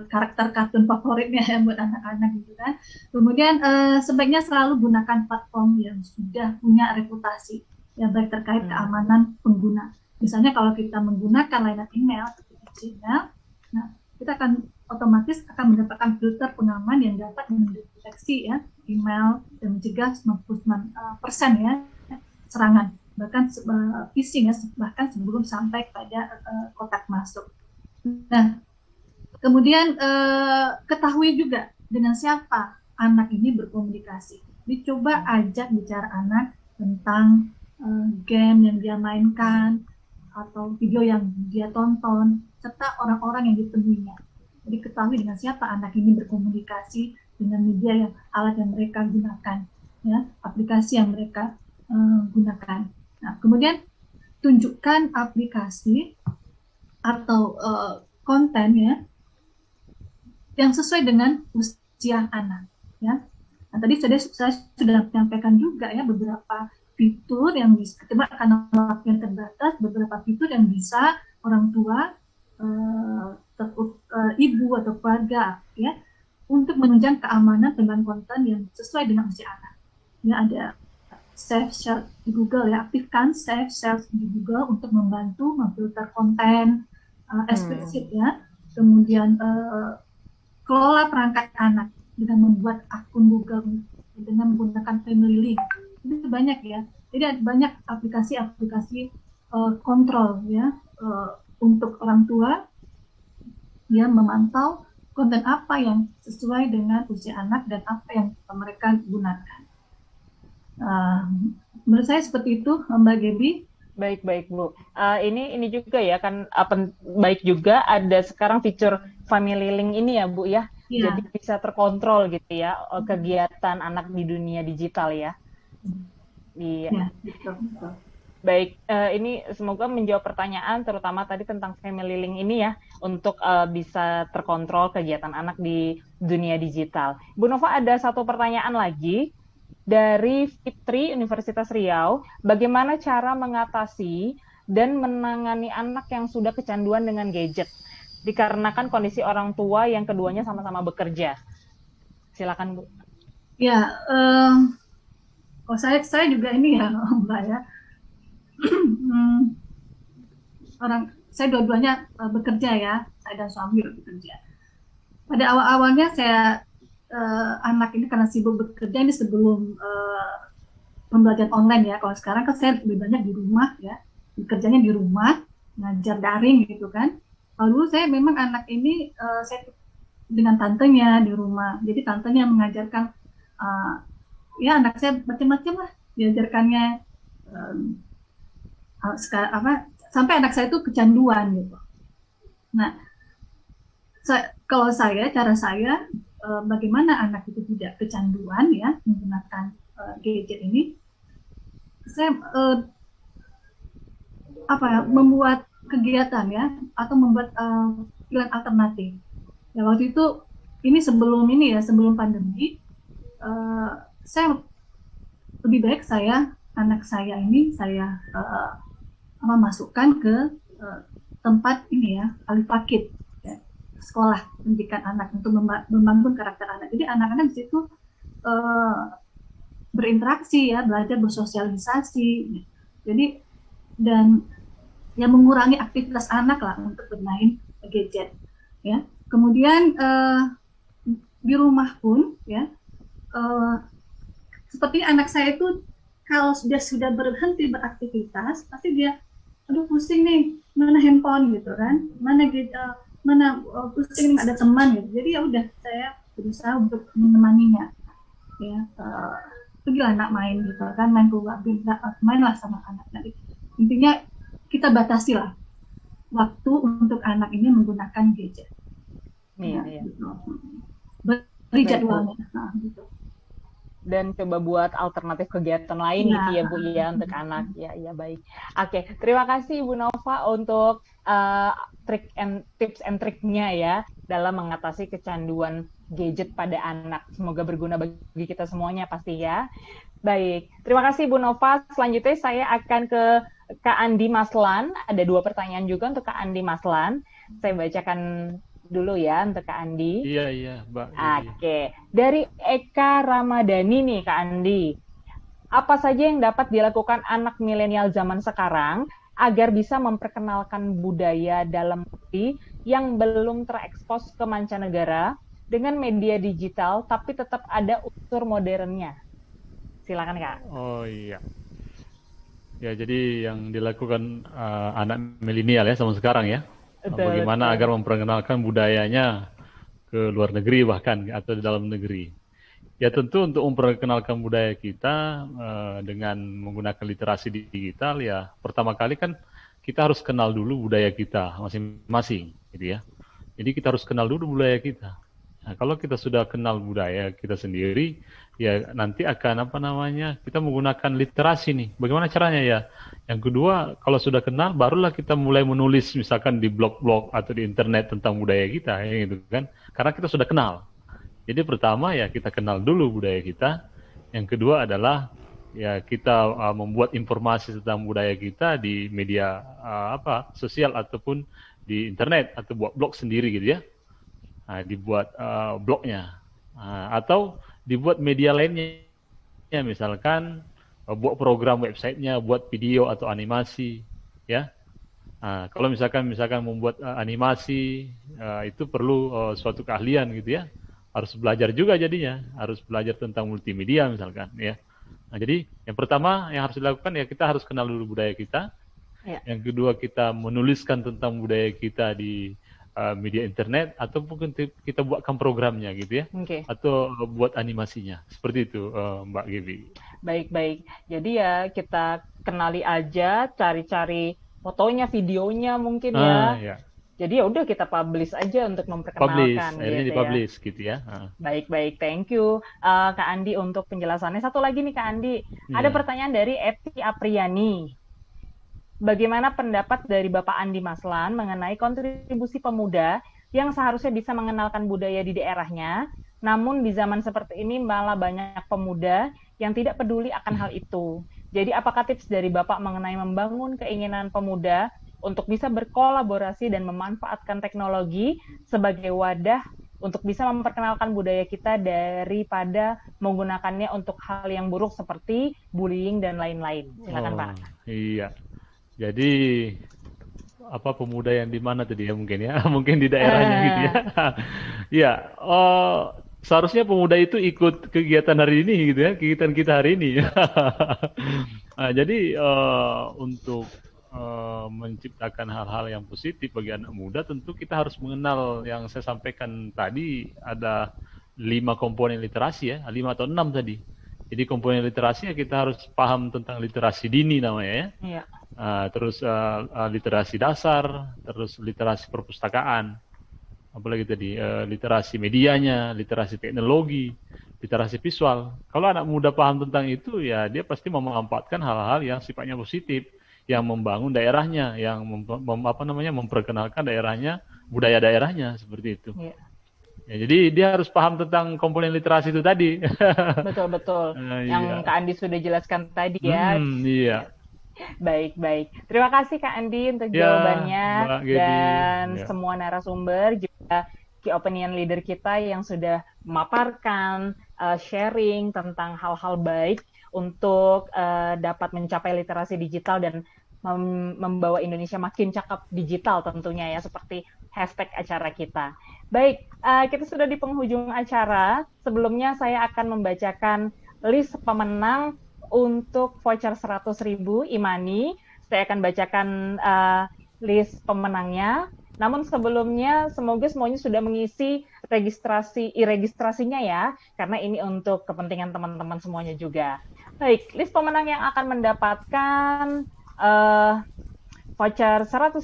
karakter kartun favoritnya yang buat anak-anak gitu kan. Kemudian sebaiknya selalu gunakan platform yang sudah punya reputasi yang baik terkait keamanan pengguna. Misalnya kalau kita menggunakan layanan email seperti Gmail, nah kita akan otomatis akan mendapatkan filter pengaman yang dapat mendeteksi ya email dan mencegah 99% ya serangan, bahkan phishing ya, bahkan sebelum sampai pada kotak masuk. Nah, kemudian ketahui juga dengan siapa anak ini berkomunikasi. Dicoba ajak bicara anak tentang game yang dia mainkan atau video yang dia tonton serta orang-orang yang ditemuinya. Jadi ketahui dengan siapa anak ini berkomunikasi dengan media yang alat yang mereka gunakan, ya, aplikasi yang mereka gunakan. Nah, kemudian tunjukkan aplikasi atau konten ya yang sesuai dengan usia anak, ya. Nah, tadi saya sudah menyampaikan juga ya beberapa fitur yang bisa, karena waktu yang terbatas, beberapa fitur yang bisa orang tua, ibu atau keluarga ya untuk menunjang keamanan dengan konten yang sesuai dengan usia anak. Ya, ada Safe Shelf di Google ya, aktifkan Safe Shelf di Google untuk membantu memfilter konten eksplisit ya. Kemudian kelola perangkat anak dengan membuat akun Google dengan menggunakan Family Link. Itu banyak ya. Jadi ada banyak aplikasi-aplikasi kontrol ya untuk orang tua yang memantau konten apa yang sesuai dengan usia anak dan apa yang mereka gunakan. Menurut saya seperti itu, Mbak Gaby. Baik Bu. Ini juga ya kan baik juga ada sekarang fitur Family Link ini ya Bu ya. Ya. Jadi bisa terkontrol gitu ya kegiatan anak di dunia digital ya. Iya. Ya, betul. Baik, ini semoga menjawab pertanyaan terutama tadi tentang Family Link ini ya untuk bisa terkontrol kegiatan anak di dunia digital. Bu Nova, ada satu pertanyaan lagi dari Fitri Universitas Riau, bagaimana cara mengatasi dan menangani anak yang sudah kecanduan dengan gadget dikarenakan kondisi orang tua yang keduanya sama-sama bekerja? Silakan Bu. Ya, saya juga ini ya Mbak ya. Saya dua-duanya bekerja ya, saya dan suami bekerja. Pada awal-awalnya saya anak ini karena sibuk bekerja ini sebelum pembelajaran online ya. Kalau sekarang kan saya lebih banyak di rumah ya, bekerjanya di rumah, ngajar daring gitu kan. Lalu saya memang anak ini saya dengan tantenya di rumah. Jadi tantenya mengajarkan ya anak saya macam-macam lah diajarkannya sampai anak saya itu kecanduan gitu. Nah, cara saya bagaimana anak itu tidak kecanduan ya menggunakan gadget ini, saya membuat kegiatan ya atau membuat pilihan alternatif. Ya waktu itu sebelum pandemi, saya lebih baik anak saya ini masukkan ke tempat ini ya alifakid ya, sekolah pendidikan anak untuk membangun karakter anak. Jadi anak-anak di situ berinteraksi ya, belajar bersosialisasi. Jadi dan ya mengurangi aktivitas anak lah untuk bermain gadget ya. Kemudian di rumah pun ya seperti anak saya itu kalau sudah berhenti beraktivitas pasti dia aduh pusing nih, mana handphone gitu kan, mana pusing ada teman gitu. Jadi ya udah saya berusaha untuk menemaninya ya, pergilah anak main gitu kan, mainlah sama anak. Nah, intinya kita batasi lah waktu untuk anak ini menggunakan gadget. Iya. Gitu. Beri jadwalnya. Gitu. Dan coba buat alternatif kegiatan lain gitu ya Bu ya untuk anak ya baik. Oke, terima kasih Bu Nova untuk tips and triknya ya dalam mengatasi kecanduan gadget pada anak. Semoga berguna bagi kita semuanya pasti ya. Baik, terima kasih Bu Nova. Selanjutnya saya akan ke Kak Andi Maslan. Ada 2 pertanyaan juga untuk Kak Andi Maslan. Saya bacakan dulu ya untuk Kak Andi. Iya, Mbak. Oke, dari Eka Ramadhani nih Kak Andi. Apa saja yang dapat dilakukan anak milenial zaman sekarang agar bisa memperkenalkan budaya dalam negeri yang belum terekspos ke mancanegara dengan media digital tapi tetap ada unsur modernnya? Silakan Kak. Oh iya. Ya, jadi yang dilakukan anak milenial ya zaman sekarang ya. Bagaimana agar memperkenalkan budayanya ke luar negeri bahkan atau di dalam negeri. Ya tentu untuk memperkenalkan budaya kita dengan menggunakan literasi digital, ya pertama kali kan kita harus kenal dulu budaya kita masing-masing, gitu ya. Jadi kita harus kenal dulu budaya kita. Nah, kalau kita sudah kenal budaya kita sendiri, ya nanti akan kita menggunakan literasi nih. Bagaimana caranya ya? Yang kedua, kalau sudah kenal, barulah kita mulai menulis misalkan di blog-blog atau di internet tentang budaya kita, ya gitu kan? Karena kita sudah kenal. Jadi pertama ya kita kenal dulu budaya kita. Yang kedua adalah ya kita membuat informasi tentang budaya kita di media sosial ataupun di internet atau buat blog sendiri gitu ya. Dibuat blognya atau dibuat media lainnya, misalkan buat program websitenya, buat video atau animasi ya. Kalau misalkan membuat animasi itu perlu suatu keahlian gitu ya. Harus belajar juga jadinya, harus belajar tentang multimedia misalkan ya. Nah, jadi yang pertama yang harus dilakukan ya kita harus kenal dulu budaya kita. Ya. Yang kedua kita menuliskan tentang budaya kita di media internet ataupun kita buatkan programnya gitu ya. Okay. Atau buat animasinya. Seperti itu Mbak Gaby. Baik. Jadi ya kita kenali aja, cari-cari fotonya, videonya mungkin ya. Ya. Jadi ya udah kita publish aja untuk memperkenalkan. Akhirnya dipublish gitu ya. Baik, thank you Kak Andi untuk penjelasannya. Satu lagi nih Kak Andi, ada pertanyaan dari Eti Apriani. Bagaimana pendapat dari Bapak Andi Maslan mengenai kontribusi pemuda yang seharusnya bisa mengenalkan budaya di daerahnya, namun di zaman seperti ini malah banyak pemuda yang tidak peduli akan hal itu. Jadi apakah tips dari Bapak mengenai membangun keinginan pemuda untuk bisa berkolaborasi dan memanfaatkan teknologi sebagai wadah untuk bisa memperkenalkan budaya kita daripada menggunakannya untuk hal yang buruk seperti bullying dan lain-lain. Silakan Pak. Iya. Jadi pemuda yang di mana tadi ya mungkin ya? Mungkin di daerahnya gitu ya. Iya, seharusnya pemuda itu ikut kegiatan hari ini gitu ya, kegiatan kita hari ini. Jadi untuk menciptakan hal-hal yang positif bagi anak muda, tentu kita harus mengenal yang saya sampaikan tadi, ada 5 komponen literasi ya, 5 atau 6 tadi. Jadi komponen literasi ya kita harus paham tentang literasi dini namanya ya. Iya. Terus literasi dasar, terus literasi perpustakaan, apalagi tadi literasi medianya, literasi teknologi, literasi visual. Kalau anak muda paham tentang itu ya dia pasti memanfaatkan hal-hal yang sifatnya positif, yang membangun daerahnya, yang memperkenalkan daerahnya, budaya daerahnya seperti itu. Yeah. Ya, jadi dia harus paham tentang komponen literasi itu tadi. Betul. Yang Kak Andi sudah jelaskan tadi ya. Iya. Baik. Terima kasih Kak Andi untuk jawabannya dan semua narasumber juga key opinion leader kita yang sudah memaparkan, sharing tentang hal-hal baik untuk dapat mencapai literasi digital dan membawa Indonesia makin cakep digital tentunya ya, seperti hashtag acara kita. Baik, kita sudah di penghujung acara. Sebelumnya saya akan membacakan list pemenang untuk voucher 100.000 e-money. Saya akan bacakan list pemenangnya. Namun sebelumnya semoga semuanya sudah mengisi registrasinya ya, karena ini untuk kepentingan teman-teman semuanya juga. Baik, list pemenang yang akan mendapatkan voucher 100.000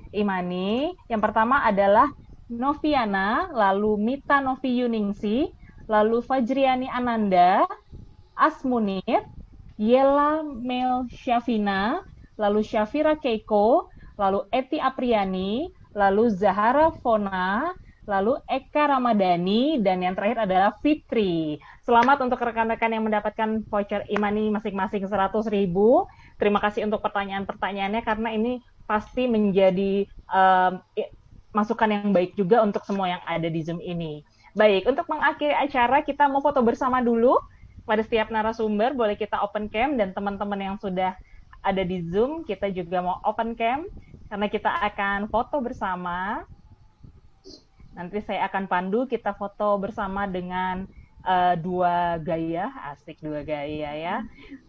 e-money. Yang pertama adalah Noviana, lalu Mita Novi Yuningsi, lalu Fajriani Ananda, Asmunir, Yela Mel Syafina, lalu Syafira Keiko, lalu Eti Apriani, lalu Zahara Fona, lalu Eka Ramadhani, dan yang terakhir adalah Fitri. Selamat untuk rekan-rekan yang mendapatkan voucher e-money masing-masing 100.000. Terima kasih untuk pertanyaan-pertanyaannya, karena ini pasti menjadi masukan yang baik juga untuk semua yang ada di Zoom ini. Baik, untuk mengakhiri acara, kita mau foto bersama dulu. Pada setiap narasumber, boleh kita open cam, dan teman-teman yang sudah ada di Zoom, kita juga mau open cam, karena kita akan foto bersama. Nanti saya akan pandu, kita foto bersama dengan dua gaya, asik dua gaya ya.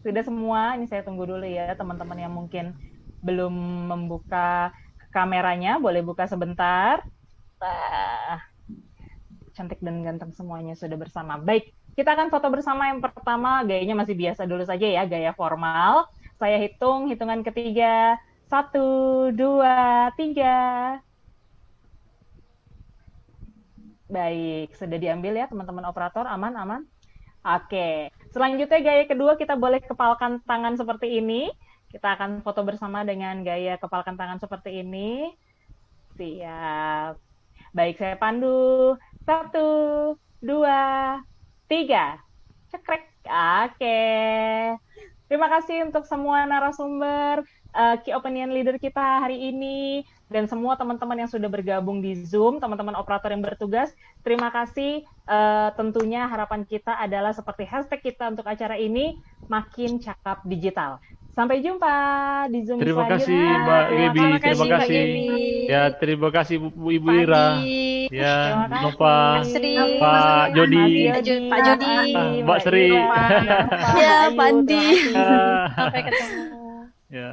Sudah semua, ini saya tunggu dulu ya, teman-teman yang mungkin belum membuka kameranya, boleh buka sebentar. Cantik dan ganteng semuanya sudah bersama. Baik, Kita akan foto bersama. Yang pertama, gayanya masih biasa dulu saja ya, gaya formal. Saya hitungan ketiga. 1, 2, 3. Baik, sudah diambil ya teman-teman operator, aman. Oke, selanjutnya gaya kedua kita boleh kepalkan tangan seperti ini. Kita akan foto bersama dengan gaya kepalkan tangan seperti ini. Siap. Baik, saya pandu. 1, 2, 3. Cekrek. Oke. Terima kasih untuk semua narasumber, key opinion leader kita hari ini, dan semua teman-teman yang sudah bergabung di Zoom, teman-teman operator yang bertugas. Terima kasih. Tentunya harapan kita adalah seperti hashtag kita untuk acara ini, makin cakap digital. Sampai jumpa di Zoom Terima selanjutnya. kasih Mbak Gebi, Terima kasih, terima Mbak kasih. Gebi. Ya, terima kasih Bu Ibu Pak Ira. Adi, Ya, Terima kasih. Nova, Pak Sri, Pak Jody. Pak Jody, Mbak Sri. Ira, Nova, Ya, Ayu, Pak Andi. terima kasih. sampai ketemu. Ya.